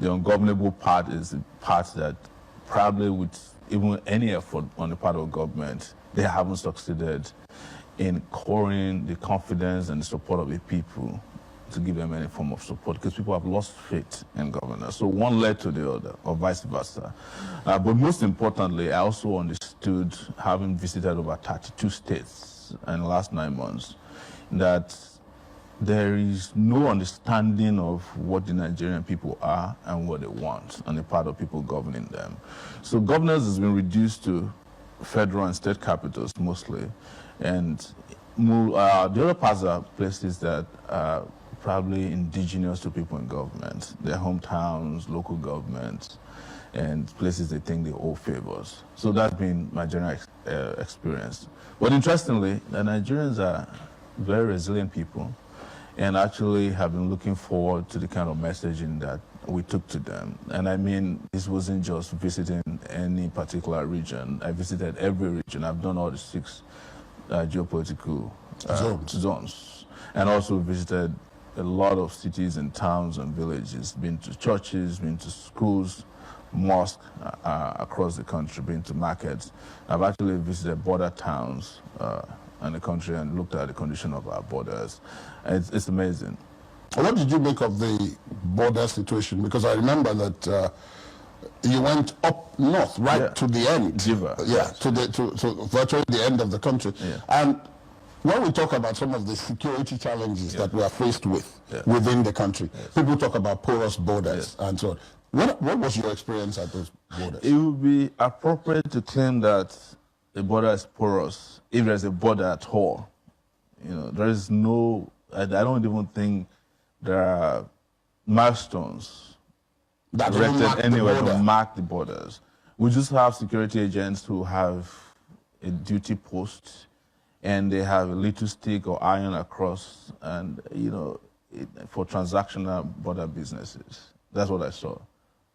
The ungovernable part is the part that probably with even any effort on the part of government, they haven't succeeded in coring the confidence and the support of the people to give them any form of support, because people have lost faith in governors. So one led to the other, or vice versa. But most importantly, I also understood, having visited over 32 states in the last 9 months, that there is no understanding of what the Nigerian people are and what they want on the part of people governing them. So governance has been reduced to federal and state capitals mostly, and the other parts are places that are probably indigenous to people in government, their hometowns, local governments, and places they think they owe favors. So that's been my general experience. But interestingly, the Nigerians are very resilient people, and actually have been looking forward to the kind of messaging that we took to them. And I mean, this wasn't just visiting any particular region. I visited every region. I've done all the 6 geopolitical zones, and also visited a lot of cities and towns and villages, been to churches, been to schools, mosques across the country, been to markets. I've actually visited border towns in the country and looked at the condition of our borders. It's amazing. What did you make of the border situation? Because I remember that you went up north, right to the end. Jiva, yes. to virtually the end of the country. Yeah. And when we talk about some of the security challenges that we are faced with within the country, people talk about porous borders and so on. What was your experience at those borders? It would be appropriate to claim that the border is porous if there's a border at all. You know, there is no, I don't even think there are milestones that erected anywhere to mark the borders. We just have security agents who have a duty post, and they have a little stick or iron across, and for transactional border businesses. That's what I saw.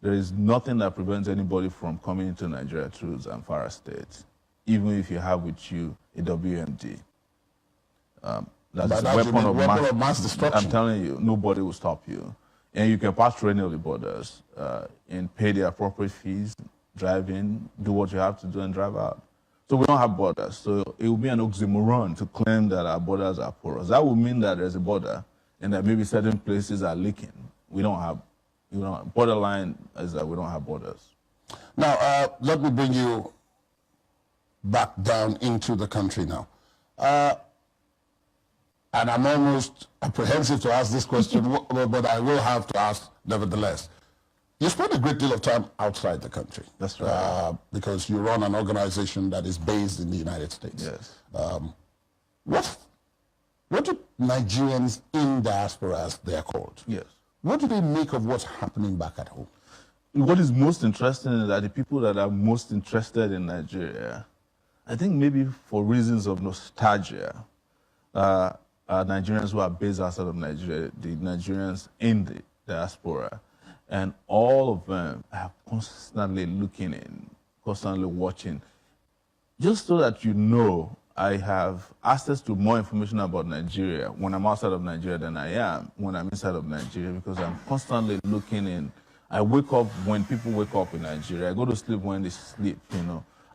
There is nothing that prevents anybody from coming into Nigeria through Zamfara State, even if you have with you a WMD. That's a weapon of mass destruction. I'm telling you, nobody will stop you. And you can pass through any of the borders and pay the appropriate fees, drive in, do what you have to do, and drive out. So we don't have borders. So it would be an oxymoron to claim that our borders are porous. That would mean that there's a border and that maybe certain places are leaking. We don't have, borderline is that we don't have borders. Now, let me bring you back down into the country now. And I'm almost apprehensive to ask this question, but I will have to ask nevertheless. You spend a great deal of time outside the country. That's right. Because you run an organization that is based in the United States. Yes. What do Nigerians in diaspora, as they are called, what do they make of what's happening back at home? What is most interesting is that the people that are most interested in Nigeria, I think maybe for reasons of nostalgia, are Nigerians who are based outside of Nigeria, the Nigerians in the diaspora. And all of them are constantly looking in, constantly watching. Just so that you know, I have access to more information about Nigeria when I'm outside of Nigeria than I am when I'm inside of Nigeria, because I'm constantly looking in. I wake up when people wake up in Nigeria. I go to sleep when they sleep,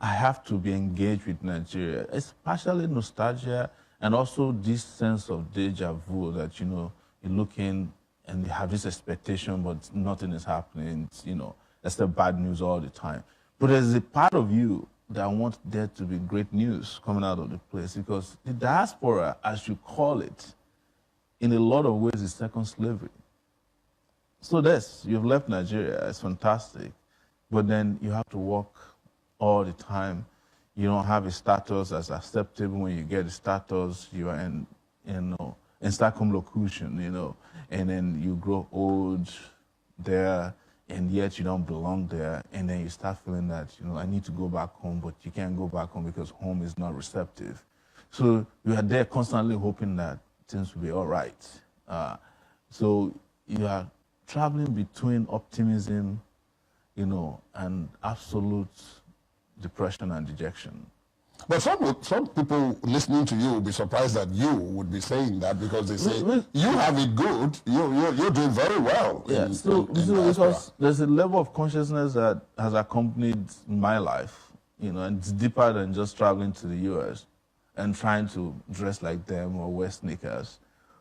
I have to be engaged with Nigeria. It's partially nostalgia and also this sense of deja vu that, you're looking and you have this expectation, but nothing is happening. That's the bad news all the time. But there's a part of you that wants there to be great news coming out of the place, because the diaspora, as you call it, in a lot of ways is second slavery. So you've left Nigeria, it's fantastic, but then you have to work all the time. You don't have a status as acceptable. When you get a status, you are in circumlocution, and then you grow old there, and yet you don't belong there, and then you start feeling that, I need to go back home, but you can't go back home because home is not receptive. So you are there constantly hoping that things will be all right. So you are traveling between optimism, and absolute depression and dejection. But some people listening to you will be surprised that you would be saying that, because they say you have it good. You're doing very well. Yeah. Because there's a level of consciousness that has accompanied my life, and it's deeper than just traveling to the U.S. and trying to dress like them or wear sneakers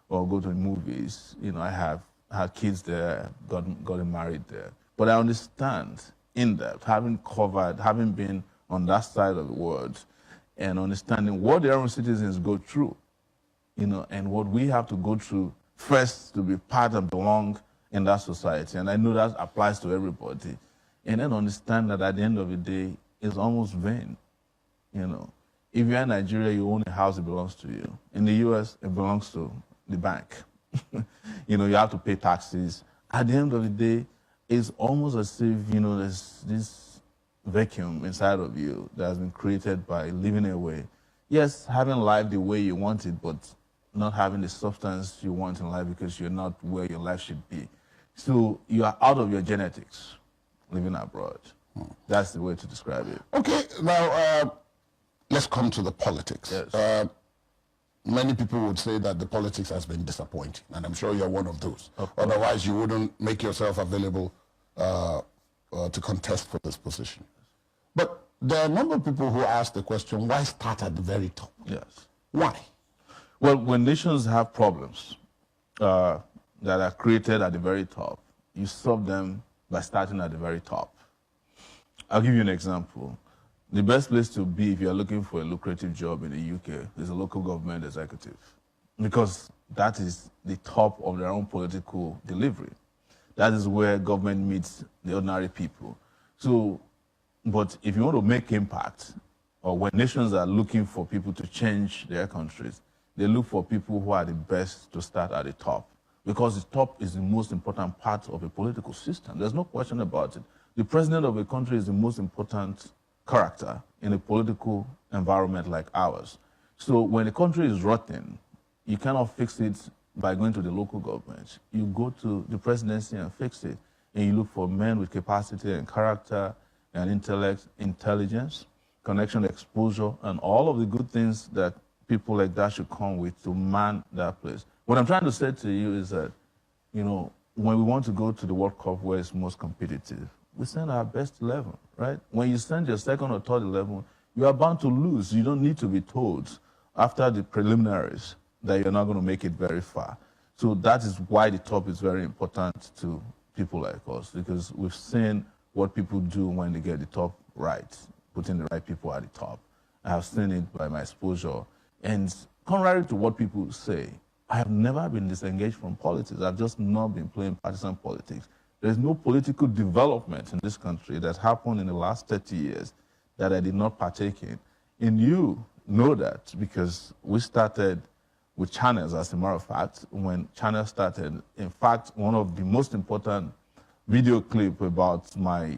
or go to the movies. I have had kids there, gotten married there. But I understand in depth, having been on that side of the world, and understanding what their own citizens go through, and what we have to go through first to be part and belong in that society. And I know that applies to everybody. And then understand that at the end of the day, it's almost vain. If you're in Nigeria, you own a house, it belongs to you. In the US, it belongs to the bank. You have to pay taxes. At the end of the day, it's almost as if, there's this vacuum inside of you that has been created by living away. Yes, having life the way you want it, but not having the substance you want in life because you're not where your life should be. So you are out of your genetics living abroad. That's the way to describe it. Okay, now let's come to the politics. Yes. Many people would say that the politics has been disappointing, and I'm sure you're one of those. Otherwise, you wouldn't make yourself available to contest for this position. But there are a number of people who ask the question, why start at the very top? Yes. Why? Well, when nations have problems that are created at the very top, you solve them by starting at the very top. I'll give you an example. The best place to be if you're looking for a lucrative job in the UK is a local government executive, because that is the top of their own political delivery. That is where government meets the ordinary people. So, but if you want to make impact, or when nations are looking for people to change their countries, they look for people who are the best to start at the top, because the top is the most important part of a political system. There's no question about it. The president of a country is the most important character in a political environment like ours. So when a country is rotten, you cannot fix it by going to the local government. You go to the presidency and fix it. And you look for men with capacity and character and intellect, intelligence, connection, exposure, and all of the good things that people like that should come with to man that place. What I'm trying to say to you is that, when we want to go to the World Cup where it's most competitive, we send our best 11, right? When you send your second or third 11, you are bound to lose. You don't need to be told after the preliminaries that you're not going to make it very far. So that is why the top is very important to people like us, because we've seen what people do when they get the top right, putting the right people at the top. I have seen it by my exposure. And contrary to what people say, I have never been disengaged from politics. I've just not been playing partisan politics. There's no political development in this country that happened in the last 30 years that I did not partake in. And you know that because we started with channels, as a matter of fact. When channels started, in fact, one of the most important video clip about my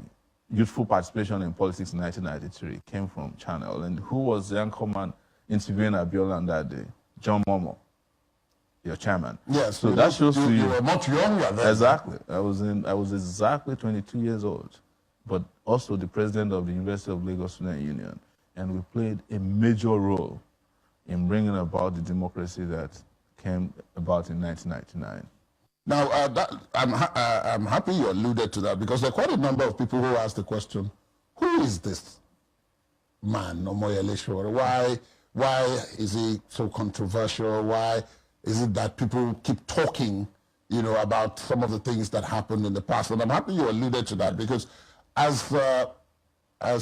youthful participation in politics in 1993 came from Channel. And who was the anchorman interviewing Abiola on that day? John Momo, your chairman. Yes. So that shows to you. You were much younger then. Exactly. I was exactly 22 years old, but also the president of the University of Lagos Student Union. And we played a major role in bringing about the democracy that came about in 1999. Now, I'm happy you alluded to that, because there are quite a number of people who ask the question, who is this man, Omoyele Sowore? Why is he so controversial? Why is it that people keep talking, about some of the things that happened in the past? And I'm happy you alluded to that, because as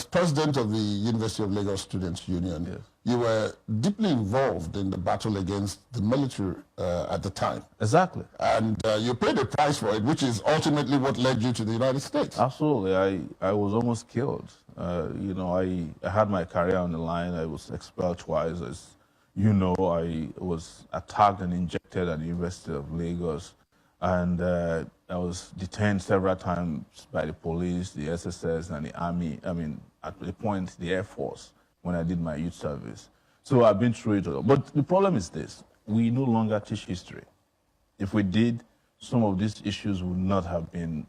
president of the University of Lagos Students Union, yes, you were deeply involved in the battle against the military at the time. Exactly. And you paid a price for it, which is ultimately what led you to the United States. Absolutely. I was almost killed. I had my career on the line. I was expelled twice. As you know, I was attacked and injected at the University of Lagos. And I was detained several times by the police, the SSS, and the Army. At the point, the Air Force, when I did my youth service. So I've been through it all. But the problem is this: we no longer teach history. If we did, some of these issues would not have been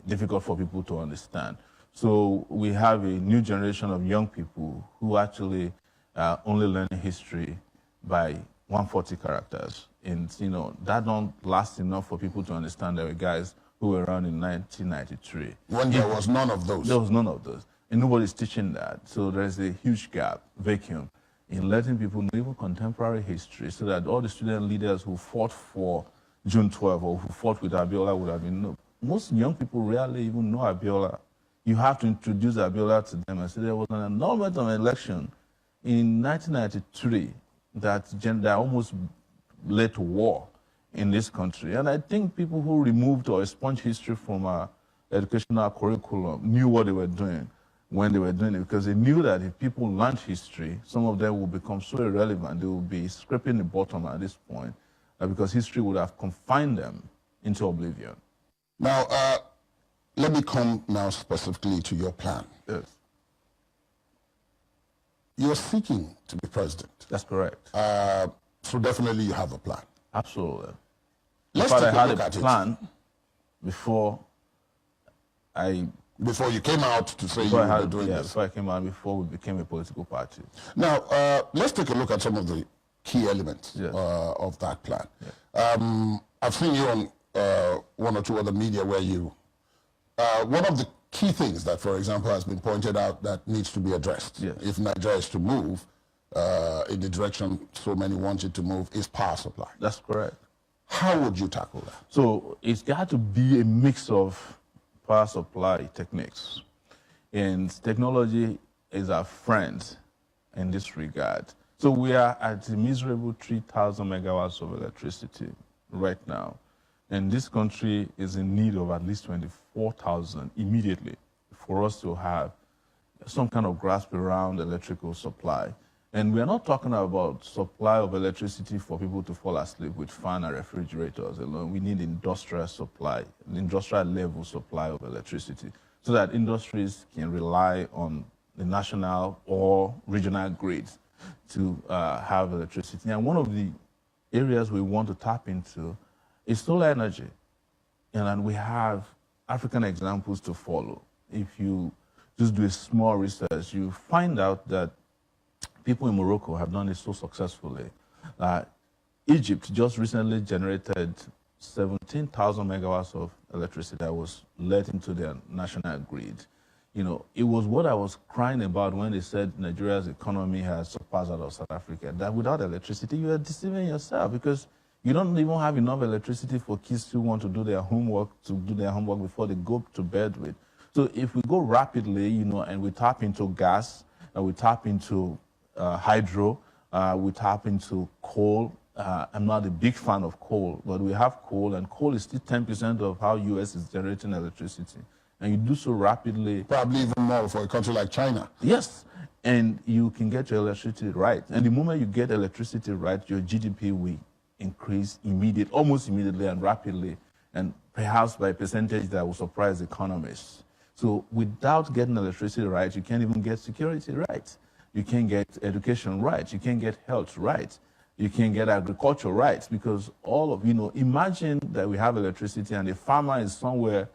difficult for people to understand. So we have a new generation of young people who actually only learning history by 140 characters. And, that don't last enough for people to understand there were guys who were around in 1993. When there was none of those. There was none of those. And nobody's teaching that. So there's a huge gap, vacuum, in letting people know even contemporary history so that all the student leaders who fought for June 12 or who fought with Abiola would have been known. Most young people rarely even know Abiola. You have to introduce Abiola to them and say there was an annulment of an election in 1993 that almost led to war in this country. And I think people who removed or expunged history from our educational curriculum knew what they were doing when they were doing it, because they knew that if people learned history, some of them would become so irrelevant, they would be scraping the bottom at this point, because history would have confined them into oblivion. Now, let me come now specifically to your plan. Yes. You're seeking to be president. That's correct. So definitely you have a plan. Absolutely. Let's I take a had look a at plan before you came out to say you were doing this. Before I came out, before we became a political party. Now, let's take a look at some of the key elements of that plan. Yes. I've seen you on one or two other media where you, one of the key things that, for example, has been pointed out that needs to be addressed if Nigeria is to move in the direction so many want it to move is power supply. That's correct. How would you tackle that? So it's got to be a mix of power supply techniques. And technology is our friend in this regard. So we are at a miserable 3,000 megawatts of electricity right now. And this country is in need of at least 24,000 immediately for us to have some kind of grasp around electrical supply. And we're not talking about supply of electricity for people to fall asleep with fan and refrigerators alone. We need industrial supply, industrial level supply of electricity, so that industries can rely on the national or regional grids to have electricity. And one of the areas we want to tap into is solar energy. And we have African examples to follow. If you just do a small research, you find out that people in Morocco have done it so successfully. Egypt just recently generated 17,000 megawatts of electricity that was let into their national grid. It was what I was crying about when they said Nigeria's economy has surpassed that of South Africa. That without electricity, you are deceiving yourself, because you don't even have enough electricity for kids who want to do their homework before they go to bed with. So if we go rapidly, and we tap into gas, and we tap into hydro, we tap into coal. I'm not a big fan of coal, but we have coal, and coal is still 10% of how U.S. is generating electricity. And you do so rapidly. Probably even more for a country like China. Yes, and you can get your electricity right. And the moment you get electricity right, your GDP will increase almost immediately and rapidly, and perhaps by a percentage that will surprise economists. So without getting electricity right, you can't even get security right. You can't get education right. You can't get health right. You can't get agriculture right, because imagine that we have electricity and the farmer is somewhere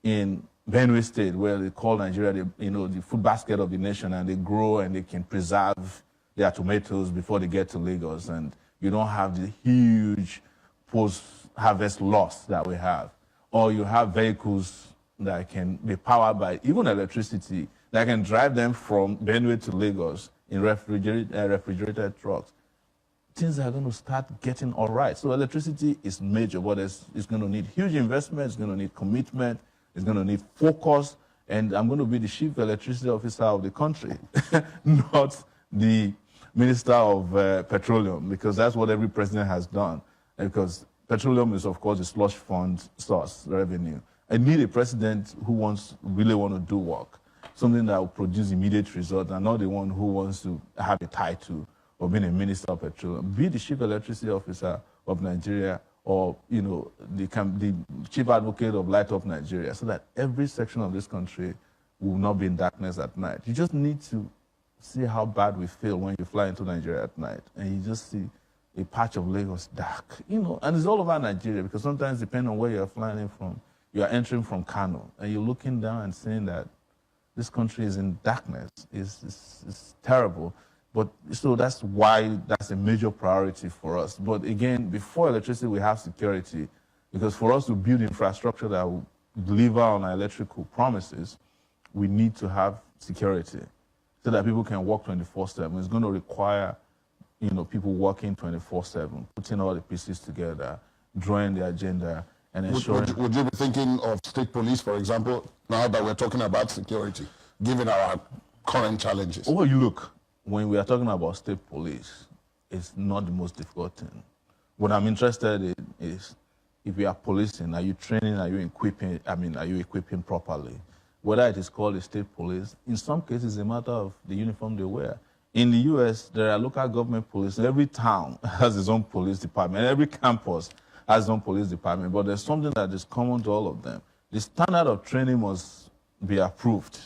in Benue State, where they call Nigeria the food basket of the nation, and they grow and they can preserve their tomatoes before they get to Lagos, and you don't have the huge post-harvest loss that we have. Or you have vehicles that can be powered by even electricity that can drive them from Benue to Lagos in refrigerated trucks. Things are going to start getting all right. So electricity is major, but it's going to need huge investment, it's going to need commitment, it's going to need focus, and I'm going to be the chief electricity officer of the country, not the Minister of Petroleum, because that's what every president has done. Because petroleum is, of course, a slush fund source revenue. I need a president who really want to do work, something that will produce immediate results, and not the one who wants to have a title of being a Minister of Petroleum. Be the chief electricity officer of Nigeria, or the chief advocate of Light Up Nigeria, so that every section of this country will not be in darkness at night. You just need to see how bad we feel when you fly into Nigeria at night and you just see a patch of Lagos dark, and it's all over Nigeria, because sometimes depending on where you're flying in from, you are entering from Kano and you're looking down and seeing that this country is in darkness. It's terrible. But so that's why that's a major priority for us. But again, before electricity, we have security, because for us to build infrastructure that will deliver on our electrical promises, we need to have security so that people can work 24/7. It's going to require, people working 24/7, putting all the pieces together, drawing the agenda, and ensuring. Would you be thinking of state police, for example, now that we're talking about security, given our current challenges? Well, you look, when we are talking about state police, it's not the most difficult thing. What I'm interested in is, if you are policing, are you training, are you equipping properly? Whether it is called a state police, in some cases, it's a matter of the uniform they wear. In the US, there are local government police. Every town has its own police department. Every campus has its own police department. But there's something that is common to all of them. The standard of training must be approved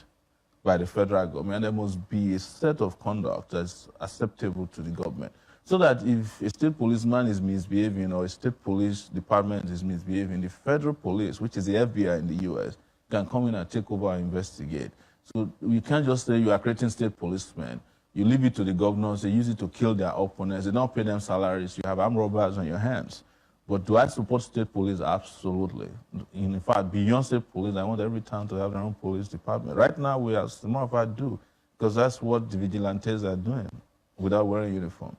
by the federal government. There must be a set of conduct that's acceptable to the government. So that if a state policeman is misbehaving or a state police department is misbehaving, the federal police, which is the FBI in the US, can come in and take over and investigate. So you can't just say you are creating state policemen. You leave it to the governors. They use it to kill their opponents. They don't pay them salaries. You have armed robbers on your hands. But do I support state police? Absolutely. In fact, beyond state police, I want every town to have their own police department. Right now, as a matter of fact, do, because that's what the vigilantes are doing without wearing uniform.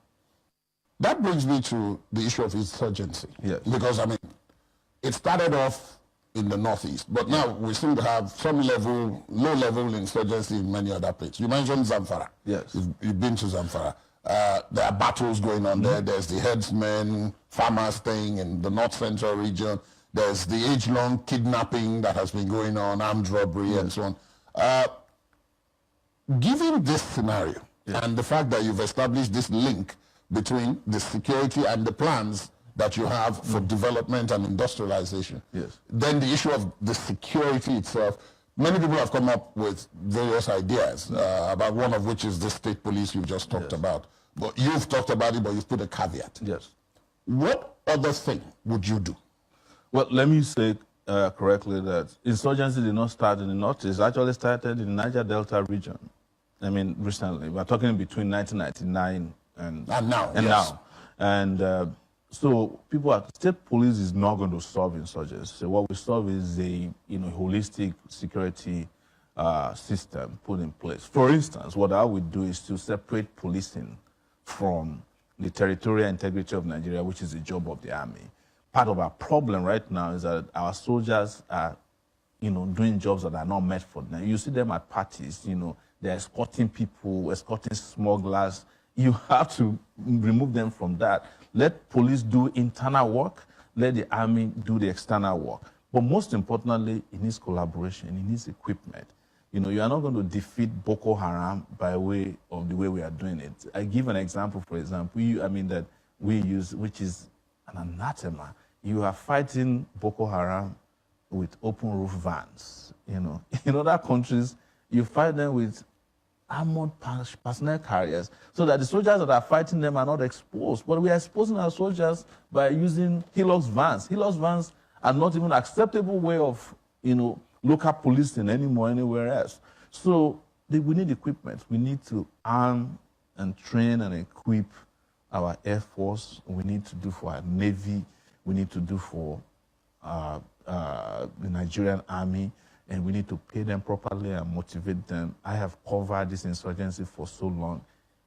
That brings me to the issue of insurgency. Yes. Because, it started off in the Northeast, but now we seem to have some low-level insurgency in many other places. You mentioned Zamfara. Yes. You've been to Zamfara. There are battles going on there. There's the herdsmen, farmers thing in the North Central region. There's the age-long kidnapping that has been going on, armed robbery, and so on. Given this scenario and the fact that you've established this link between the security and the plans that you have for development and industrialization. Yes. Then the issue of the security itself, many people have come up with various ideas, about one of which is the state police you just talked about. But you've talked about it, but you've put a caveat. Yes. What other thing would you do? Well, let me say correctly that insurgency did not start in the Northeast. It actually started in the Niger Delta region. Recently. We're talking between 1999 and now. And so state police is not going to solve insurgency. So what we solve is a holistic security system put in place. For instance, what I would do is to separate policing from the territorial integrity of Nigeria, which is the job of the army. Part of our problem right now is that our soldiers are, doing jobs that are not meant for them. You see them at parties, they're escorting people, escorting smugglers. You have to remove them from that. Let police do internal work. Let the army do the external work. But most importantly, it needs collaboration. It needs equipment. You are not going to defeat Boko Haram by way of the way we are doing it. I give an example, for example, that we use, which is an anathema. You are fighting Boko Haram with open roof vans. In other countries, you fight them with armored personnel carriers, so that the soldiers that are fighting them are not exposed. But we are exposing our soldiers by using Hilux vans. Hilux vans are not even an acceptable way of, local policing anymore anywhere else. So we need equipment. We need to arm and train and equip our Air Force. We need to do for our Navy. We need to do for the Nigerian Army. And we need to pay them properly and motivate them. I have covered this insurgency for so long.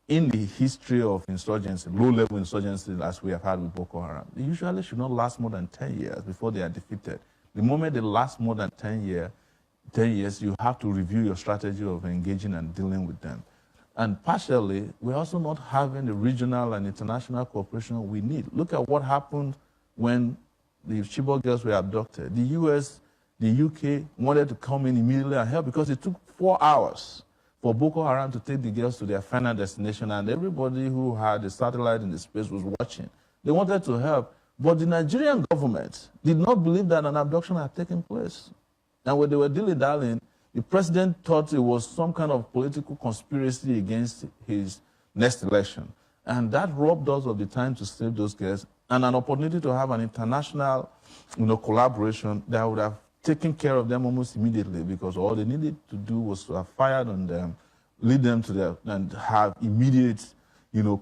In the history of insurgency, low-level insurgency as we have had with Boko Haram, they usually should not last more than 10 years before they are defeated. The moment they last more than 10 years, you have to review your strategy of engaging and dealing with them. And partially, we're also not having the regional and international cooperation we need. Look at what happened when the Chibok girls were abducted. The US, the UK wanted to come in immediately and help because it took 4 hours for Boko Haram to take the girls to their final destination, and everybody who had a satellite in the space was watching. They wanted to help, but the Nigerian government did not believe that an abduction had taken place. And when they were dilly-dallying, the president thought it was some kind of political conspiracy against his next election. And that robbed us of the time to save those girls and an opportunity to have an international collaboration that would have taken care of them almost immediately, because all they needed to do was to have fired on them, lead them to their, and have immediate,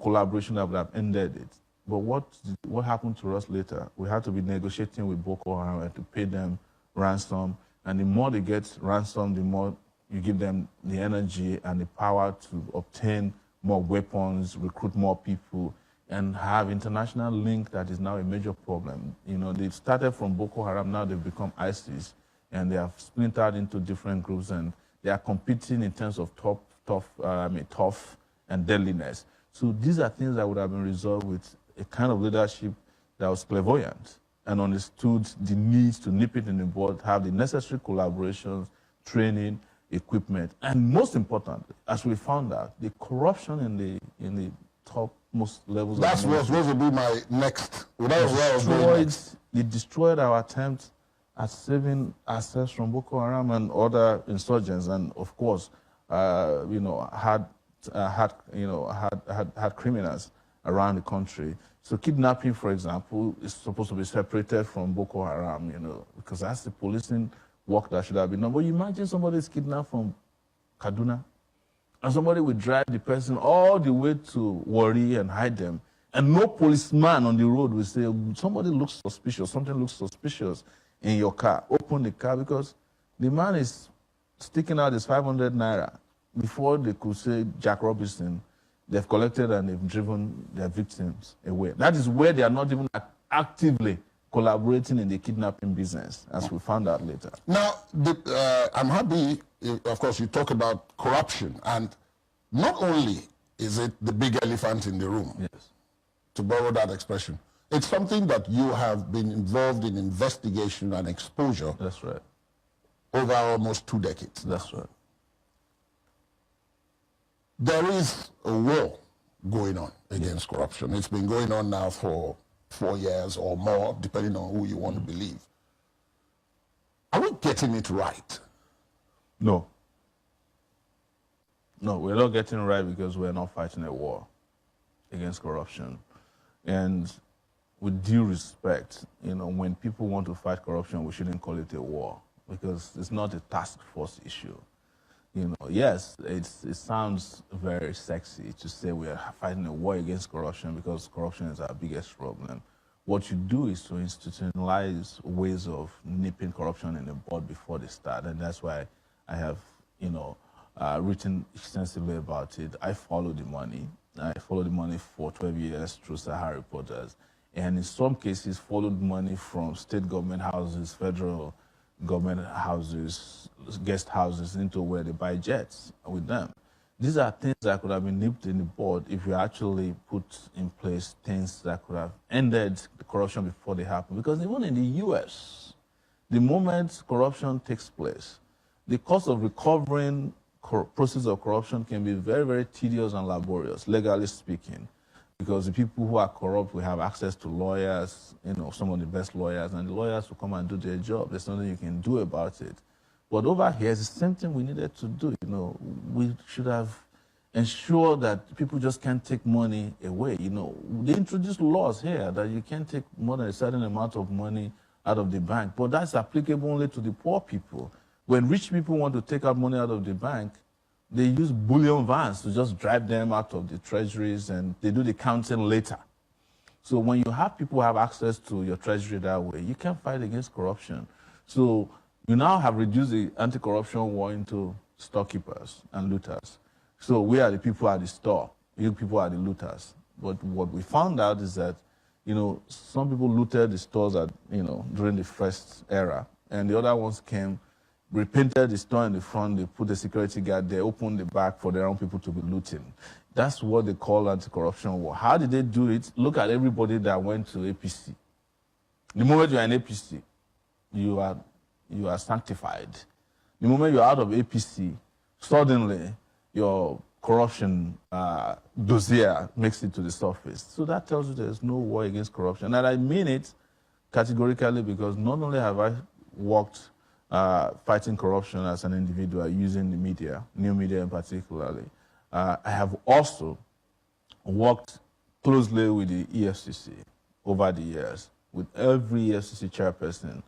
collaboration that would have ended it. But what happened to us later? We had to be negotiating with Boko Haram to pay them ransom. And the more they get ransom, the more you give them the energy and the power to obtain more weapons, recruit more people, and have international link that is now a major problem. They started from Boko Haram, now they've become ISIS, and they have splintered into different groups, and they are competing in terms of tough and deadliness. So these are things that would have been resolved with a kind of leadership that was clairvoyant and understood the needs to nip it in the bud, have the necessary collaborations, training, equipment, and most importantly, as we found out, the corruption in the topmost levels. That was supposed to be my next. It destroyed our attempt at saving ourselves from Boko Haram and other insurgents, and of course, had criminals around the country. So kidnapping, for example, is supposed to be separated from Boko Haram, because that's the policing work that should have been done. But you imagine somebody is kidnapped from Kaduna, and somebody will drive the person all the way to Warri and hide them, and no policeman on the road will say, somebody looks suspicious, something looks suspicious in your car. Open the car, because the man is sticking out his 500 naira. Before they could say Jack Robinson, they've collected and they've driven their victims away. That is where they are not even actively collaborating in the kidnapping business, as we found out later. Now, I'm happy, of course, you talk about corruption, and not only is it the big elephant in the room, yes, to borrow that expression, it's something that you have been involved in investigation and exposure. That's right. Over almost 2 decades. That's right. There is a war going on against corruption. It's been going on now for 4 years or more, depending on who you want to believe. Are we getting it right? No. No, we're not getting it right because we're not fighting a war against corruption. And with due respect, when people want to fight corruption, we shouldn't call it a war, because it's not a task force issue. Yes, it sounds very sexy to say we are fighting a war against corruption because corruption is our biggest problem. What you do is to institutionalize ways of nipping corruption in the bud before they start, and that's why I have, written extensively about it. I follow the money. I followed the money for 12 years through Sahara Reporters, and in some cases followed money from state government houses, federal government houses, guest houses, into where they buy jets with them. These are things that could have been nipped in the bud if you actually put in place things that could have ended the corruption before they happen. Because even in the US, the moment corruption takes place, the cost of recovering process of corruption can be very, very tedious and laborious, legally speaking, because the people who are corrupt will have access to lawyers, some of the best lawyers, and the lawyers will come and do their job. There's nothing you can do about it. But over here, it's the same thing we needed to do. We should have ensured that people just can't take money away. They introduced laws here that you can't take more than a certain amount of money out of the bank, but that's applicable only to the poor people. When rich people want to take out money out of the bank, they use bullion vans to just drive them out of the treasuries, and they do the counting later. So when you have people have access to your treasury that way, you can fight against corruption. So you now have reduced the anti-corruption war into storekeepers and looters. So we are the people at the store, you people are the looters. But what we found out is that, some people looted the stores during the first era, and the other ones came, repainted the store in the front, they put a security guard there, opened the back for their own people to be looting. That's what they call anti-corruption war. How did they do it? Look at everybody that went to APC. The moment you are in APC, you are sanctified. The moment you're out of APC, suddenly your corruption dossier makes it to the surface. So that tells you there's no war against corruption. And I mean it categorically, because not only have I worked fighting corruption as an individual using the media, new media in particularly, I have also worked closely with the EFCC over the years. With every EFCC chairperson,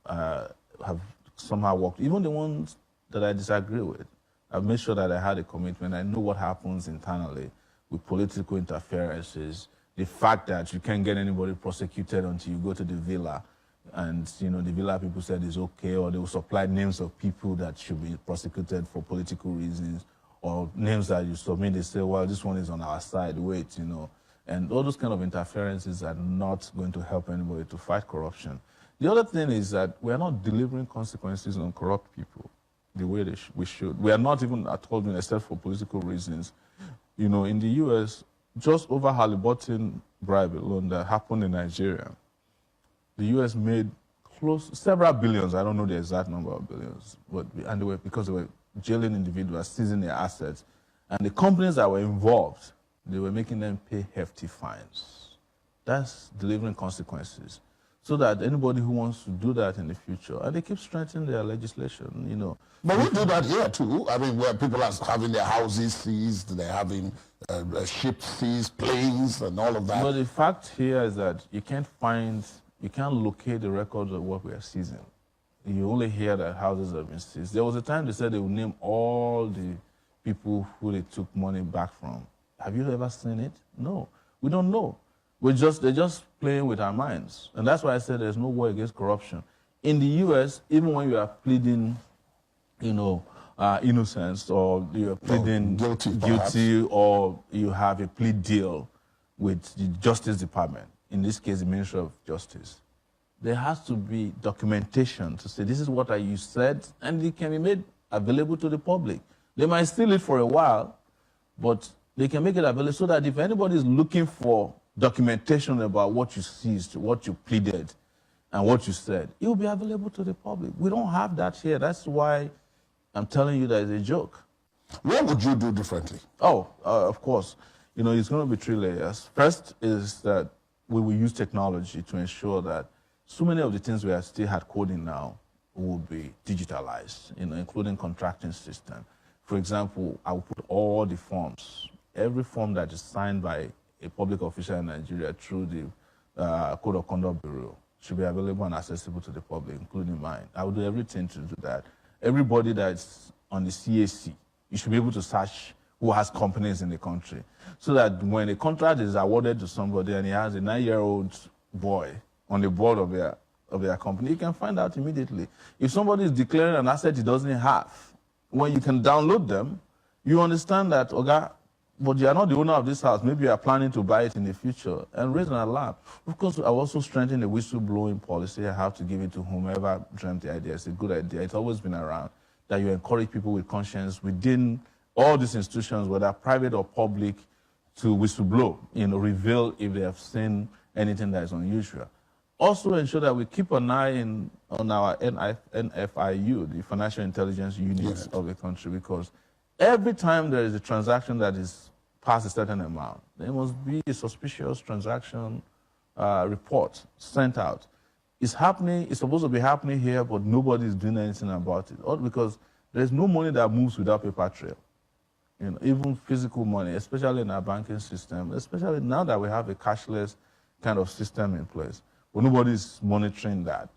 have somehow worked, even the ones that I disagree with. I've made sure that I had a commitment. I know what happens internally with political interferences. The fact that you can't get anybody prosecuted until you go to the villa, and the villa people said it's okay, or they will supply names of people that should be prosecuted for political reasons, or names that you submit, they say, well, this one is on our side, wait, And all those kind of interferences are not going to help anybody to fight corruption. The other thing is that we are not delivering consequences on corrupt people the way we should. We are not even at all doing, except for political reasons. In the U.S., just over Halliburton bribe alone that happened in Nigeria, the U.S. made several billions. I don't know the exact number of billions, because they were jailing individuals, seizing their assets, and the companies that were involved, they were making them pay hefty fines. That's delivering consequences, so that anybody who wants to do that in the future, and they keep strengthening their legislation, But we do that here too. I mean, where people are having their houses seized, they're having ships seized, planes, and all of that. But the fact here is that you can't locate the records of what we are seizing. You only hear that houses have been seized. There was a time they said they would name all the people who they took money back from. Have you ever seen it? No, we don't know. They're just playing with our minds. And that's why I said there's no war against corruption. In the US, even when you are pleading, innocence, or you are pleading guilty, or you have a plea deal with the Justice Department, in this case, the Ministry of Justice, there has to be documentation to say this is what you said, and it can be made available to the public. They might steal it for a while, but they can make it available so that if anybody is looking for documentation about what you seized, what you pleaded, and what you said, it will be available to the public. We don't have that here. That's why I'm telling you that it's a joke. What would you do differently? Of course. It's going to be 3 layers. First is that we will use technology to ensure that so many of the things we are still hard coding now will be digitalized, including contracting system. For example, I will put all the forms, every form that is signed by a public official in Nigeria through the Code of Conduct Bureau should be available and accessible to the public, including mine. I will do everything to do that. Everybody that's on the CAC, you should be able to search who has companies in the country, so that when a contract is awarded to somebody and he has a 9-year-old boy on the board of their company, you can find out immediately. If somebody is declaring an asset he doesn't have, when you can download them, you understand that, but you are not the owner of this house. Maybe you are planning to buy it in the future, and raise an alarm. Of course, I also strengthened the whistleblowing policy. I have to give it to whomever dreamt the idea. It's a good idea. It's always been around, that you encourage people with conscience within all these institutions, whether private or public, to whistleblow, reveal if they have seen anything that is unusual. Also ensure that we keep an eye on our NFIU, the Financial Intelligence Units of the country, because every time there is a transaction that is past a certain amount, there must be a suspicious transaction report sent out. It's happening, it's supposed to be happening here, but nobody is doing anything about it. All because there's no money that moves without paper trail. Even physical money, especially in our banking system, especially now that we have a cashless kind of system in place, but nobody's monitoring that.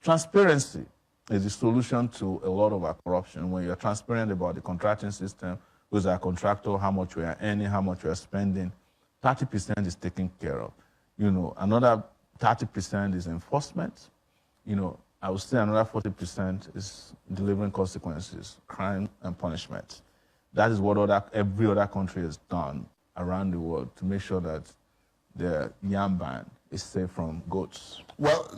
Transparency is the solution to a lot of our corruption. When you're transparent about the contracting system, who's our contractor, how much we are earning, how much we are spending, 30% is taken care of. Another 30% is enforcement. I would say another 40% is delivering consequences, crime and punishment. That is what every other country has done around the world to make sure that the yam ban is safe from goats. Well,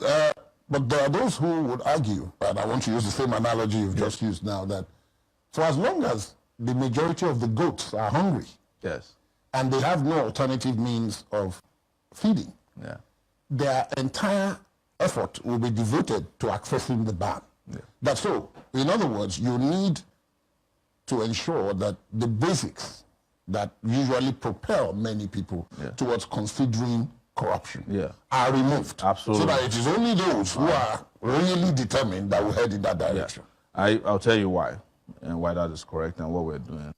but there are those who would argue, and I want to use the same analogy you've just used now, that for as long as the majority of the goats are hungry, and they have no alternative means of feeding, their entire effort will be devoted to accessing the ban. That's so. In other words, you need to ensure that the basics that usually propel many people towards considering corruption are removed. Absolutely. So that it is only those who are really determined that will head in that direction. I'll tell you why, and why that is correct and what we're doing.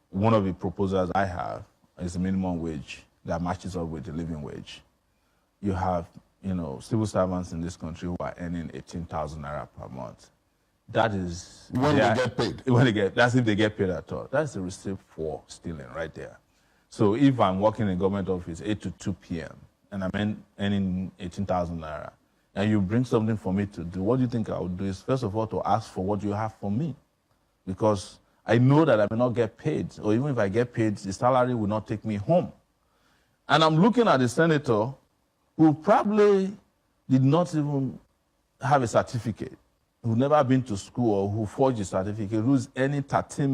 One of the proposals I have is a minimum wage that matches up with the living wage. You have, civil servants in this country who are earning 18,000 naira per month. That is When they get paid. That's if they get paid at all. That's the receipt for stealing right there. So if I'm working in a government office 8 to 2 p.m. and I'm earning 18,000 naira, and you bring something for me to do, what do you think I would do is, first of all, to ask for what you have for me. Because I know that I may not get paid, or even if I get paid, the salary will not take me home. And I'm looking at the senator who probably did not even have a certificate, who never been to school, or who forged a certificate, who's earning 13.7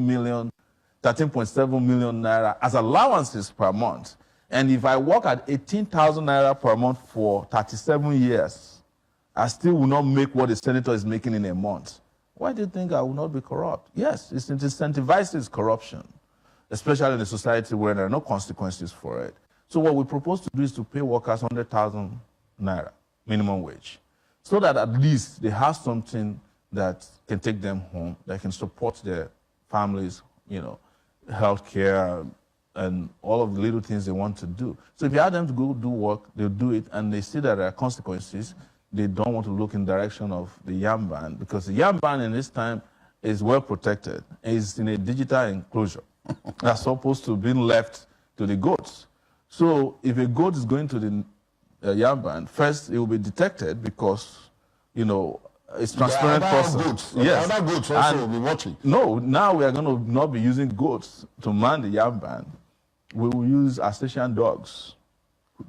million naira as allowances per month. And if I work at 18,000 naira per month for 37 years, I still will not make what the senator is making in a month. Why do you think I will not be corrupt? Yes, it incentivizes corruption, especially in a society where there are no consequences for it. So what we propose to do is to pay workers 100,000 naira minimum wage, so that at least they have something that can take them home, that can support their families, health care, and all of the little things they want to do. So if you ask them to go do work, they'll do it, and they see that there are consequences. They don't want to look in the direction of the yam ban, because the yam ban in this time is well protected. It's in a digital enclosure that's supposed to be left to the goats. So if a goat is going to the yam ban, first it will be detected because, it's transparent process. Goats. Yes. Other goats also will be watching. No, now we are going to not be using goats to man the yam ban. We will use Alsatian dogs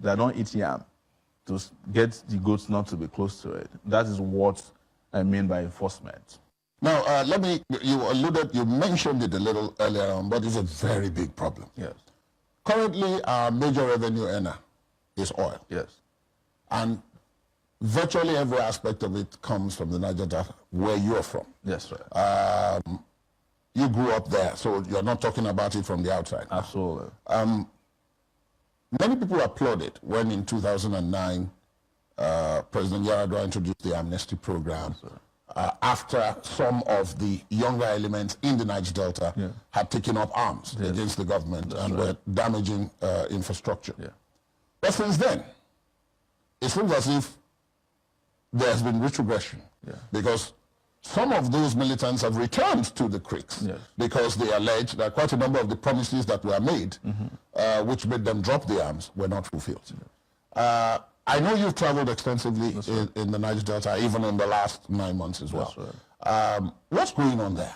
that don't eat yam to get the goats not to be close to it. That is what I mean by enforcement. Now, you mentioned it a little earlier on, but it's a very big problem. Yes. Currently, our major revenue earner is oil. Yes. And virtually every aspect of it comes from the Niger Delta, where you're from. Yes, right. You grew up there, so you're not talking about it from the outside. Absolutely. Many people applauded when in 2009, President Yar'Adua introduced the amnesty program after some of the younger elements in the Niger Delta had taken up arms against the government and were damaging infrastructure. Yeah. But since then, it seems as if there has been retrogression because some of those militants have returned to the creeks because they allege that quite a number of the promises that were made, which made them drop the arms, were not fulfilled. I know you've traveled extensively in the Niger Delta, even in the last 9 months as well. What's going on there?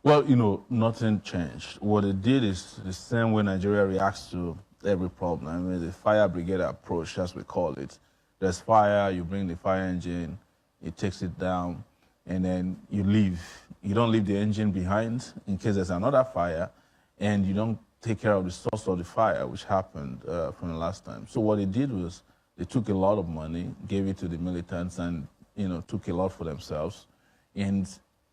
Well, nothing changed. What it did is the same way Nigeria reacts to every problem. I mean, the fire brigade approach, as we call it. There's fire, you bring the fire engine, it takes it down, and then you leave. You don't leave the engine behind in case there's another fire, and you don't take care of the source of the fire, which happened from the last time. So what they did was they took a lot of money, gave it to the militants, and took a lot for themselves. And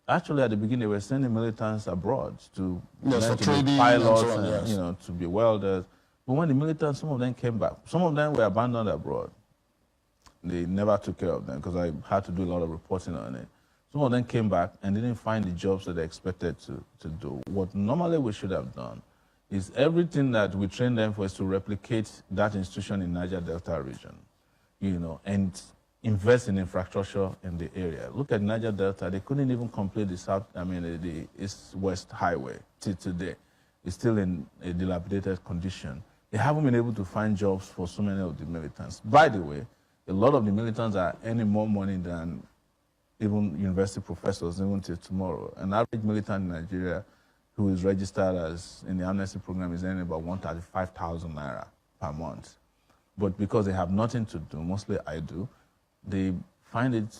actually, at the beginning, they were sending militants abroad to learn to be pilots and to be welders. But when the militants, some of them came back. Some of them were abandoned abroad. They never took care of them because I had to do a lot of reporting on it. Some of them came back and didn't find the jobs that they expected to do. What normally we should have done is everything that we trained them for is to replicate that institution in Niger Delta region, and invest in infrastructure in the area. Look at Niger Delta, they couldn't even complete the East-West highway till today. It's still in a dilapidated condition. They haven't been able to find jobs for so many of the militants. By the way, a lot of the militants are earning more money than even university professors, even till tomorrow. An average militant in Nigeria who is registered as in the amnesty program is earning about 135,000 naira per month. But because they have nothing to do, mostly I do, they find it,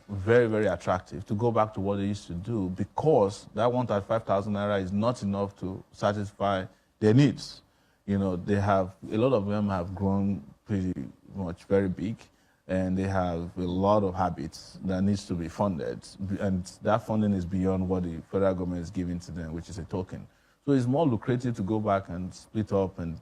very, very attractive to go back to what they used to do because that 135,000 naira is not enough to satisfy their needs. They have, a lot of them have grown pretty much very big, and they have a lot of habits that needs to be funded, and that funding is beyond what the federal government is giving to them, which is a token. So it's more lucrative to go back and split up and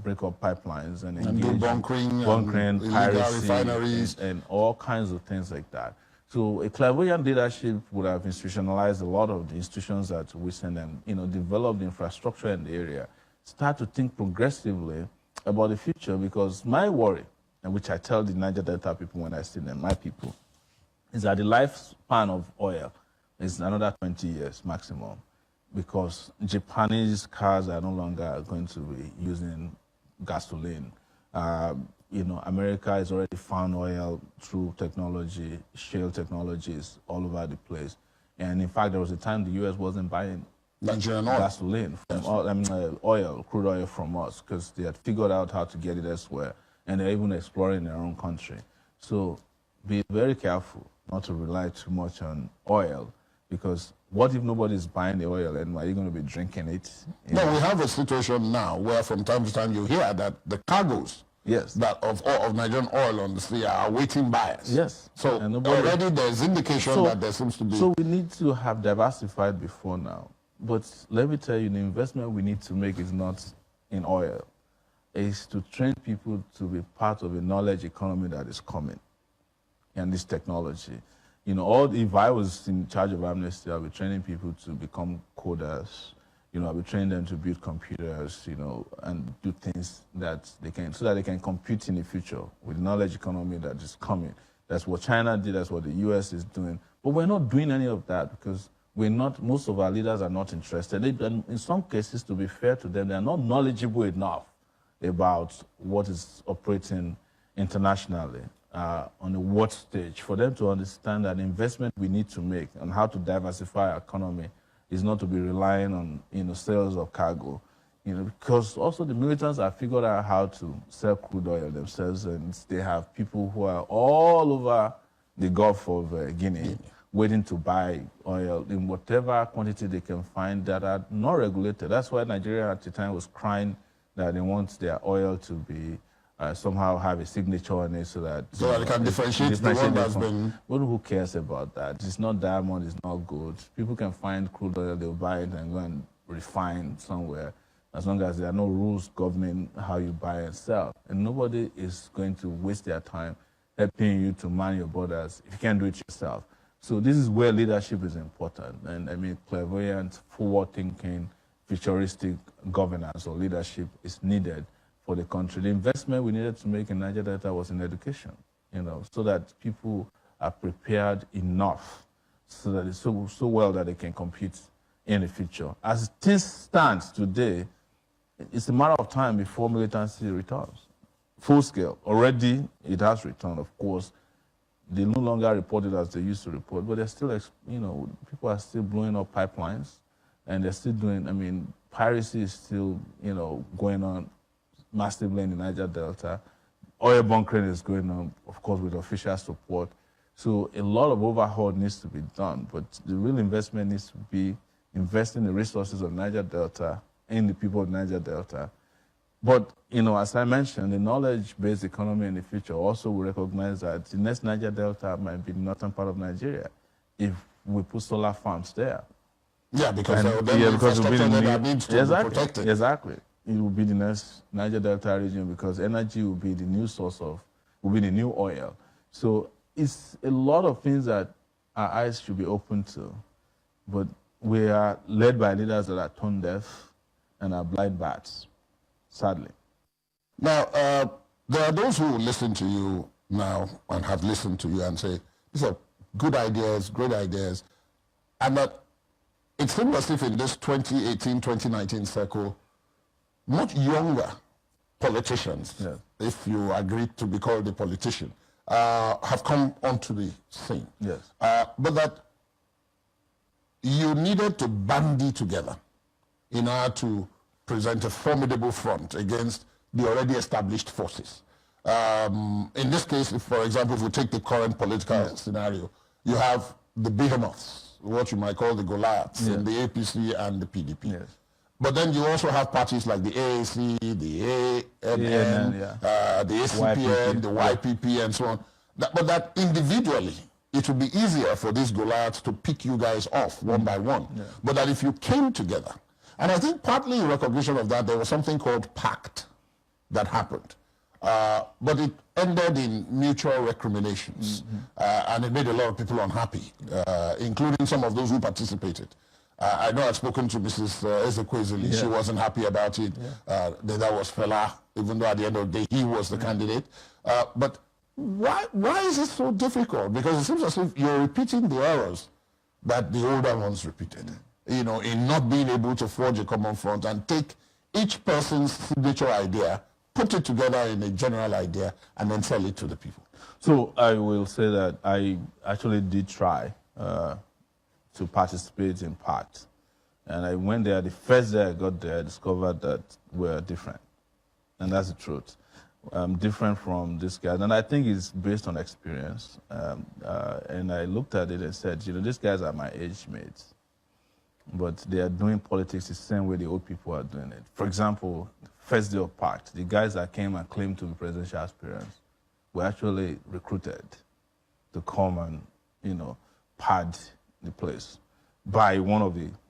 break up pipelines and engage do bunkering piracy, refineries, and all kinds of things like that. So a clairvoyant leadership would have institutionalized a lot of the institutions that we send them, develop the infrastructure in the area, start to think progressively about the future, because my worry, and which I tell the Niger Delta people when I see them, my people, is that the lifespan of oil It's another 20 years maximum, because Japanese cars are no longer going to be using gasoline. America has already found oil through technology, shale technologies all over the place. And in fact, there was a time the U.S. wasn't buying Nigerian oil. Gasoline, from crude oil from us, because they had figured out how to get it elsewhere, and they're even exploring their own country. So be very careful not to rely too much on oil, because what if nobody's buying the oil, and are you going to be drinking it? No, we have a situation now where from time to time you hear that the cargoes that of Nigerian oil on the sea are awaiting buyers. Yes. So already there's indication that there seems to be... So we need to have diversified before now. But let me tell you, the investment we need to make is not in oil. It's to train people to be part of a knowledge economy that is coming, and this technology. If I was in charge of Amnesty, I'll be training people to become coders. I'll be training them to build computers, and do things that they can, so that they can compete in the future with knowledge economy that is coming. That's what China did, that's what the US is doing. But we're not doing any of that because most of our leaders are not interested. And in some cases, to be fair to them, they are not knowledgeable enough about what is operating internationally on the world stage for them to understand that investment we need to make and how to diversify our economy is not to be relying on sales of cargo, because also the militants have figured out how to sell crude oil themselves, and they have people who are all over the Gulf of Guinea waiting to buy oil in whatever quantity they can find that are not regulated. That's why Nigeria at the time was crying that they want their oil to be somehow have a signature on it so that they can differentiate the one that's been... Well, who cares about that? It's not diamond, it's not gold. People can find crude oil, they'll buy it and go and refine somewhere, as long as there are no rules governing how you buy and sell. And nobody is going to waste their time helping you to man your borders if you can't do it yourself. So this is where leadership is important. And clairvoyant, forward-thinking, futuristic governance or leadership is needed for the country. The investment we needed to make in Niger Delta was in education, so that people are prepared enough, so that it's so well that they can compete in the future. As things stand today, it's a matter of time before militancy returns. Full scale. Already it has returned, of course. They no longer report it as they used to report, but they're still, people are still blowing up pipelines, and they're still doing, piracy is still, going on massively in the Niger Delta. Oil bunkering is going on, of course, with official support. So a lot of overhaul needs to be done, but the real investment needs to be investing the resources of Niger Delta and the people of Niger Delta. But, as I mentioned, the knowledge-based economy in the future also will recognize that the next Niger Delta might be the northern part of Nigeria if we put solar farms there. Yeah, because it will be that needs to be protected. Exactly. It will be the next Niger Delta region because energy will be the new will be the new oil. So it's a lot of things that our eyes should be open to. But we are led by leaders that are tone deaf and are blind bats, sadly. Now, there are those who listen to you now and have listened to you and say, these are good ideas, great ideas, and that it seems as if in this 2018-2019 circle, much younger politicians, if you agree to be called a politician, have come onto the scene. Yes. But that you needed to bandy together in order to present a formidable front against the already established forces. In this case, for example, if we take the current political scenario, you have the behemoths, what you might call the Goliaths, in the APC and the PDP. Yes. But then you also have parties like the AAC, the ANN, the ACPN, the YPP, and so on. But that individually, it would be easier for these Goliaths to pick you guys off one by one. Yeah. But that if you came together, and I think partly in recognition of that, there was something called pact that happened. But it ended in mutual recriminations. And it made a lot of people unhappy, including some of those who participated. I know I've spoken to Mrs. Ezekwesili. She wasn't happy about it. Then that was Fela, even though at the end of the day he was the candidate. But why is it so difficult? Because it seems as if you're repeating the errors that the older ones repeated, you know, in not being able to forge a common front and take each person's signature idea, put it together in a general idea, and then sell it to the people. So I will say that I actually did try to participate in part. And I went there, the first day I got there, I discovered that we're different. And that's the truth. Different from this guy. And I think it's based on experience. And I looked at it and said, you know, these guys are my age mates. But they are doing politics the same way the old people are doing it. For example, first day of PACT, the guys that came and claimed to be presidential aspirants were actually recruited to come and, you know, pad the place by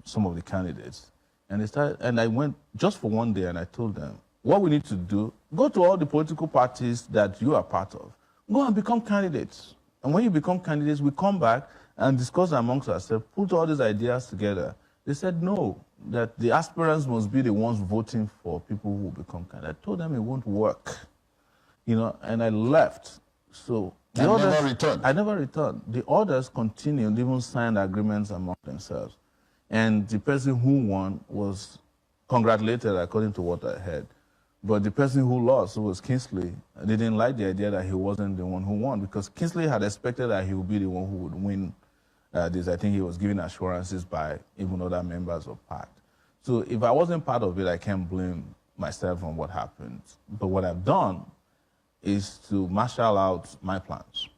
some of the candidates. And they started, and I went just for one day and I told them, what we need to do, go to all the political parties that you are part of. Go and become candidates. And when you become candidates, we come back and discuss amongst ourselves, put all these ideas together. They said no, that the aspirants must be the ones voting for people who become candidates. I told them it won't work, you know, and I left. So the others, never returned. I never returned. The others continued, even signed agreements among themselves. And the person who won was congratulated according to what I heard. But the person who lost, who was Kingsley, didn't like the idea that he wasn't the one who won, because Kingsley had expected that he would be the one who would win this. I think he was given assurances by even other members of PACT. So if I wasn't part of it, I can't blame myself on what happened. But what I've done is to marshal out my plans.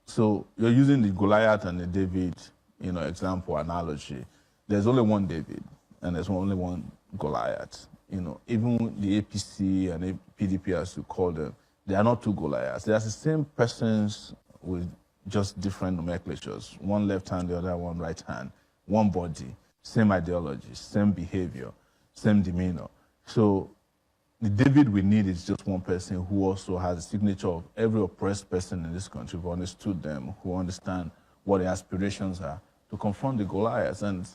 So you're using the Goliath and the David, you know, example, analogy. There's only one David, and there's only one Goliath. You know, even the APC and the PDP, as you call them, they are not two Goliaths. They are the same persons with just different nomenclatures. One left hand, the other one right hand. One body, same ideology, same behavior, same demeanor. So the David we need is just one person who also has a signature of every oppressed person in this country, who understood them, who understand what their aspirations are, to confront the Goliaths. And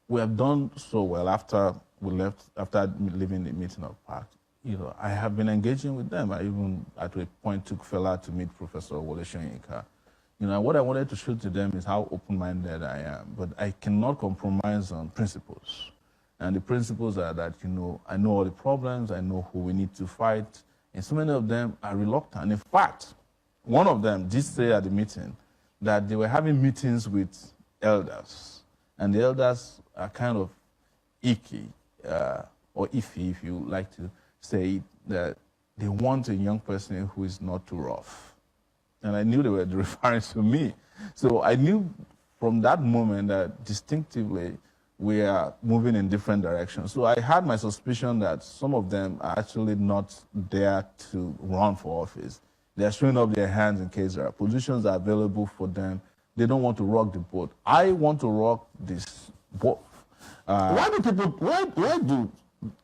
we have done so well after we left, after leaving the meeting of PACT. You know, I have been engaging with them. I even, at a point, took Fela to meet Professor Omoyele Sowore. You know, what I wanted to show to them is how open-minded I am, but I cannot compromise on principles. And the principles are that, you know, I know all the problems, I know who we need to fight, and so many of them are reluctant. In fact, one of them did say at the meeting that they were having meetings with elders, and the elders are kind of icky, or iffy, if you like to say it, that they want a young person who is not too rough. And I knew they were referring to me. So I knew from that moment that distinctively we are moving in different directions. So I had my suspicion that some of them are actually not there to run for office. They're showing up their hands in case there are positions are available for them. They don't want to rock the boat. I want to rock this boat. Why do people,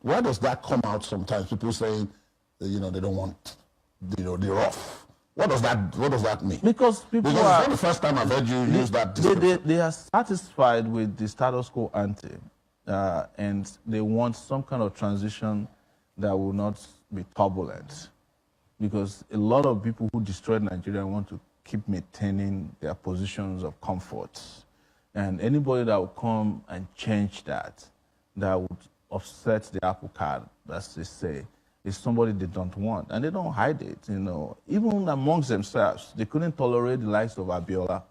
why does that come out sometimes? People saying, you know, they don't want, you know, the rough. What does that mean? Because people it's not the first time I've heard you use that description. They are satisfied with the status quo ante, and they want some kind of transition that will not be turbulent. Because a lot of people who destroyed Nigeria want to keep maintaining their positions of comfort. And anybody that will come and change that would offset the apple cart, as they say, is somebody they don't want. And they don't hide it, you know. Even amongst themselves, they couldn't tolerate the likes of Abiola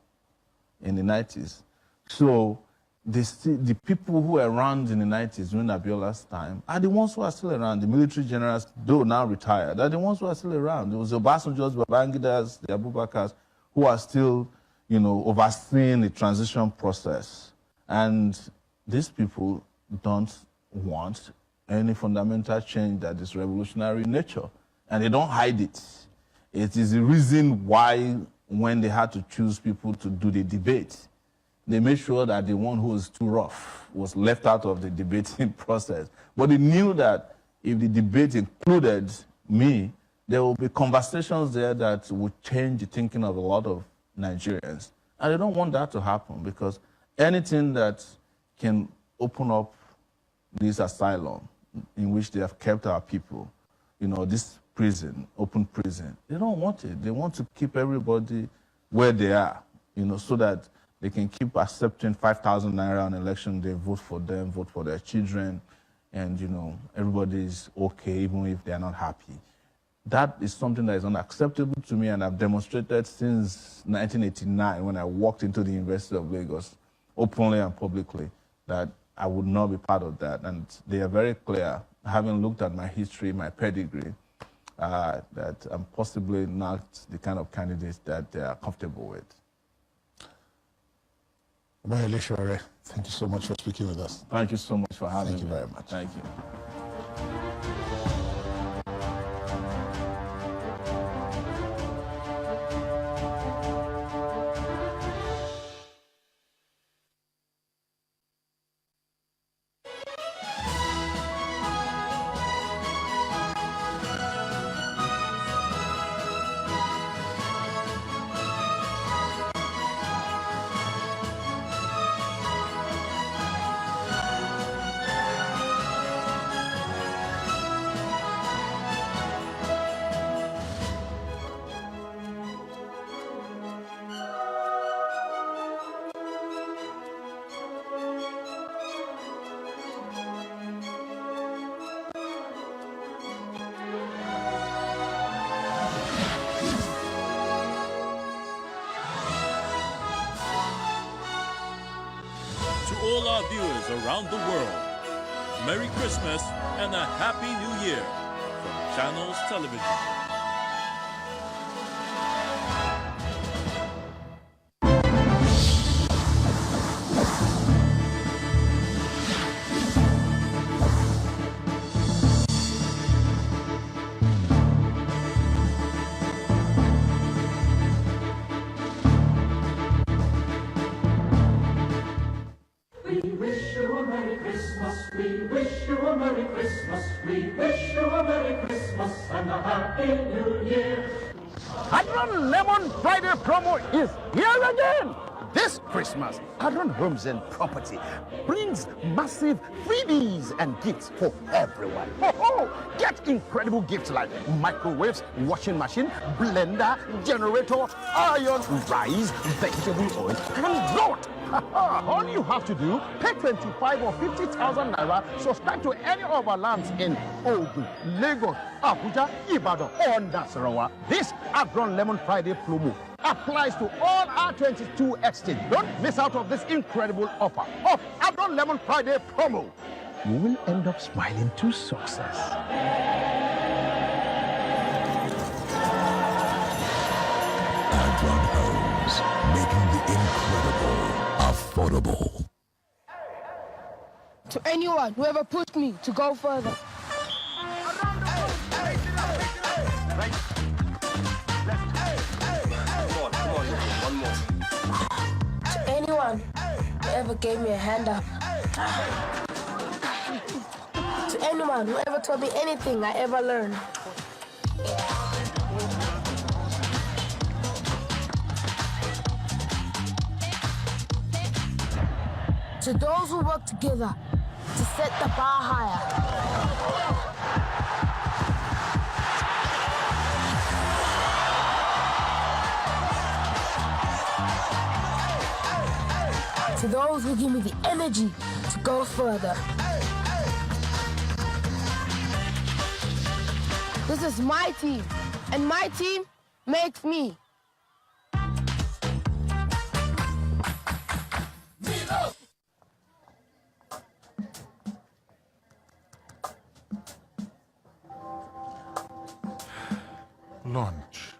in the 90s. So the people who were around in the 90s during Abiola's time are the ones who are still around. The military generals, though now retired, are the ones who are still around. There was the Obasanjo's, Babangida's, the Abubakars, who are still, you know, overseeing the transition process. And these people don't want any fundamental change that is revolutionary in nature. And they don't hide it. It is the reason why, when they had to choose people to do the debate, they made sure that the one who was too rough was left out of the debating process. But they knew that if the debate included me, there will be conversations there that would change the thinking of a lot of Nigerians. And they don't want that to happen, because anything that can open up this asylum in which they have kept our people, you know, this prison, open prison, they don't want it. They want to keep everybody where they are, you know, so that They can keep accepting 5,000 naira on election day, vote for them, vote for their children, and, you know, everybody's okay even if they're not happy. That is something that is unacceptable to me, and I've demonstrated since 1989 when I walked into the University of Lagos, openly and publicly, that I would not be part of that. And they are very clear, having looked at my history, my pedigree, that I'm possibly not the kind of candidate that they are comfortable with. Omoyele Sowore, thank you so much for speaking with us. Thank you so much for having me. Thank you very much. Thank you. all our viewers around the world, Merry Christmas and a Happy New Year from Channels Television. And a Happy New Year. Adron Lemon Friday promo is here again. This Christmas, Adron Homes and Property brings massive freebies and gifts for everyone. Get incredible gifts like microwaves, washing machine, blender, generator, iron, rice, vegetable oil, and lot. All you have to do, pay 25 or 50,000 naira, subscribe to any of our lamps in Ogun, Lagos, Abuja, Ibadan, or Nasarawa. This Adron Lemon Friday promo applies to all our 22 estates. Don't miss out of this incredible offer of Adron Lemon Friday promo. You will end up smiling to success. Adron Homes, making the incredible affordable. To anyone who ever pushed me to go further. One more. To anyone who ever gave me a hand up. To anyone who ever taught me anything I ever learned. To those who work together to set the bar higher. To those who give me the energy to go further. This is my team, and my team makes me. Lunch.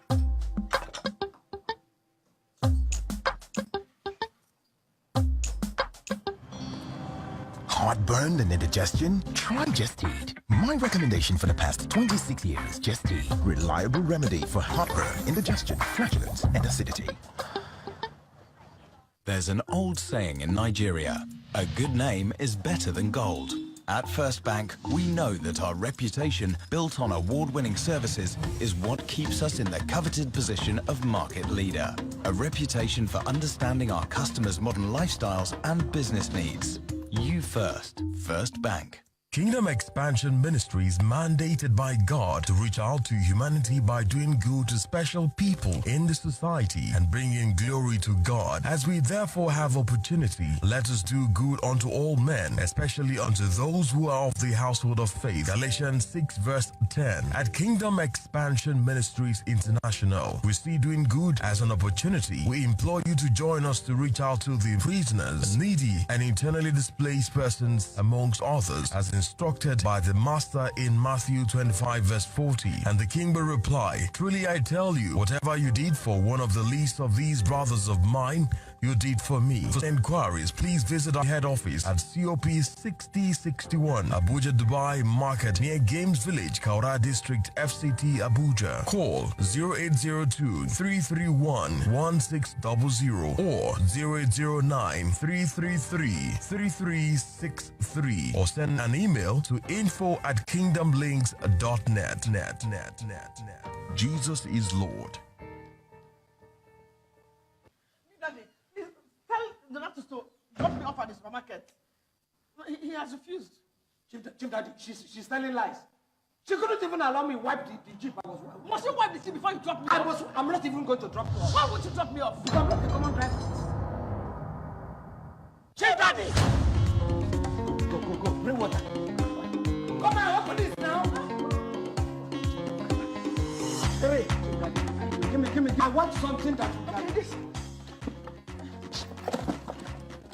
Heartburn and indigestion? Try Just Eat. My recommendation for the past 26 years, Just Eat. Reliable remedy for heartburn, indigestion, flatulence, and acidity. There's an old saying in Nigeria, a good name is better than gold. At First Bank, we know that our reputation, built on award-winning services, is what keeps us in the coveted position of market leader. A reputation for understanding our customers' modern lifestyles and business needs. You first. First Bank. Kingdom Expansion Ministry is mandated by God to reach out to humanity by doing good to special people in the society and bringing glory to God. As we therefore have opportunity, let us do good unto all men, especially unto those who are of the household of faith. Galatians 6 verse 10. At Kingdom Expansion Ministries International, we see doing good as an opportunity. We implore you to join us to reach out to the prisoners, needy, and internally displaced persons, amongst others, as instructed by the Master in Matthew 25 verse 40. And the King will reply, truly I tell you, whatever you did for one of the least of these brothers of mine, you did for me. For inquiries, please visit our head office at COP 6061 Abuja Dubai Market near Games Village, Kaura District, FCT Abuja. Call 0802-331-1600 or 0809-333-3363 or send an email to info@kingdomlinks.net. Jesus is Lord. The doctor to drop me off at the supermarket. He has refused. Chief Daddy, she's telling lies. She couldn't even allow me wipe the jeep. Must you wipe the jeep before you drop me off? I'm not even going to drop you off. Why would you drop me off? Because I'm not a common driver. Chief Daddy! Go. Bring water. Come on, open this now. Hey, Chief Daddy. Give me. I want something that you can.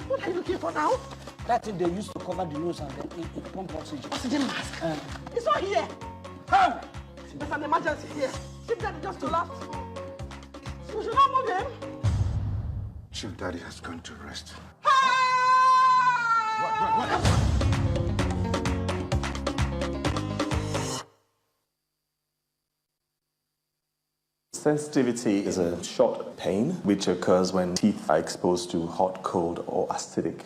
What are you looking for now? That thing they used to cover the nose and it pump oxygen. Oxygen mask. It's not here. Hey! There's an emergency here. Chief Daddy just to laugh. We should not move him. Chief Daddy has gone to rest. What? Sensitivity is a short pain which occurs when teeth are exposed to hot, cold, or acidic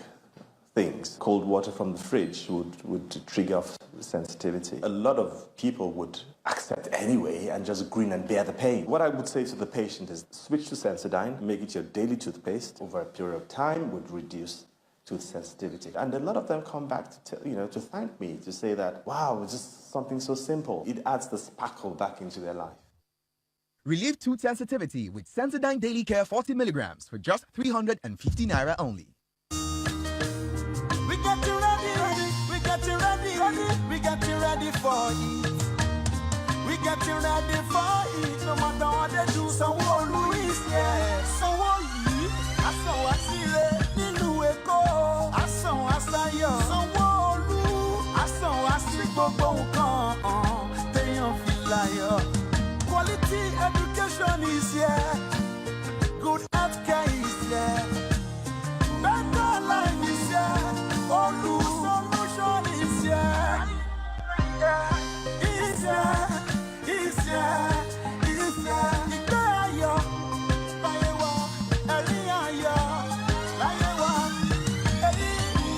things. Cold water from the fridge would trigger off sensitivity. A lot of people would accept anyway and just grin and bear the pain. What I would say to the patient is switch to Sensodyne, make it your daily toothpaste. Over a period of time would reduce tooth sensitivity. And a lot of them come back to thank me, to say that, wow, it's just something so simple. It adds the sparkle back into their life. Relieve tooth sensitivity with Sensodyne Daily Care 40 milligrams for just 350 naira only. We got you ready, we got you ready, we got you ready for it. We got you ready for it. No matter what they do, so what Louis, yeah. So what you? I saw I see it, Nilu Eko. I saw I saw so what Lu? I saw I see Bobo Khan. They don't feel like quality education is here. Good healthcare is there. Better life is here. All solution is here. It's here. It's here. It's here.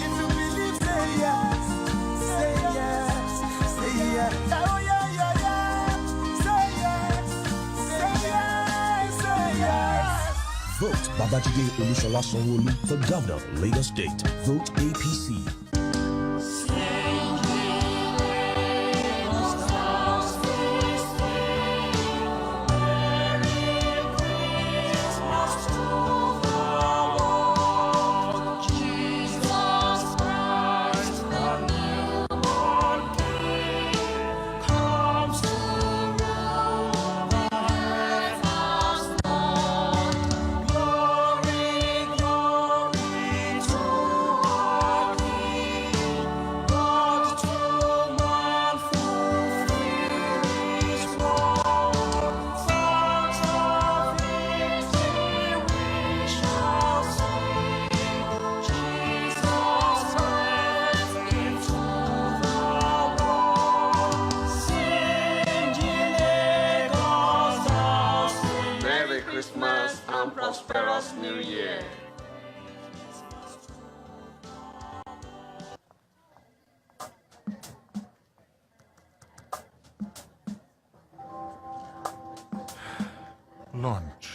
If you believe, say yes. Say yes. Say yes. Oh yeah, yeah, yeah. Say yes. Say yes. Say yes. Vote Babajide Olusola Sanwo-Olu for Governor, Lagos State. Vote APC. Christmas and prosperous New Year. Lunch.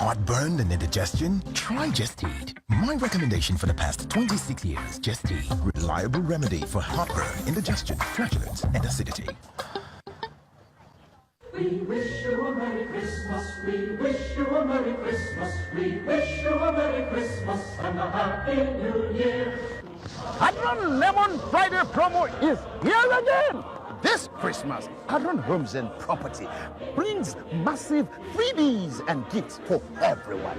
Heartburn and indigestion? Try Gestede. My recommendation for the past 26 years, Gestede. Reliable remedy for heartburn, indigestion, flatulence, and acidity. We wish you a Merry Christmas, we wish you a Merry Christmas, we wish you a Merry Christmas and a Happy New Year. Adron Lemon Friday promo is here again. This Christmas, Adron Homes and Property brings massive freebies and gifts for everyone.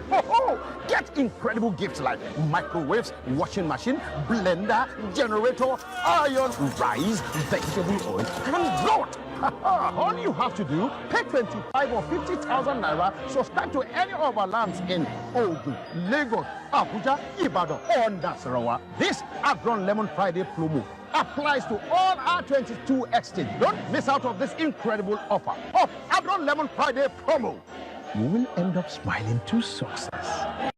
Get incredible gifts like microwaves, washing machine, blender, generator, iron, rice, vegetable oil, and lot. All you have to do, pay 25 or 50,000 naira, subscribe to any of our lands in Ogun, Lagos, Abuja, Ibadan, or Nasarawa. This Adron Lemon Friday promo applies to all our 22 estates. Don't miss out on this incredible offer of Adron Lemon Friday promo. You will end up smiling to success.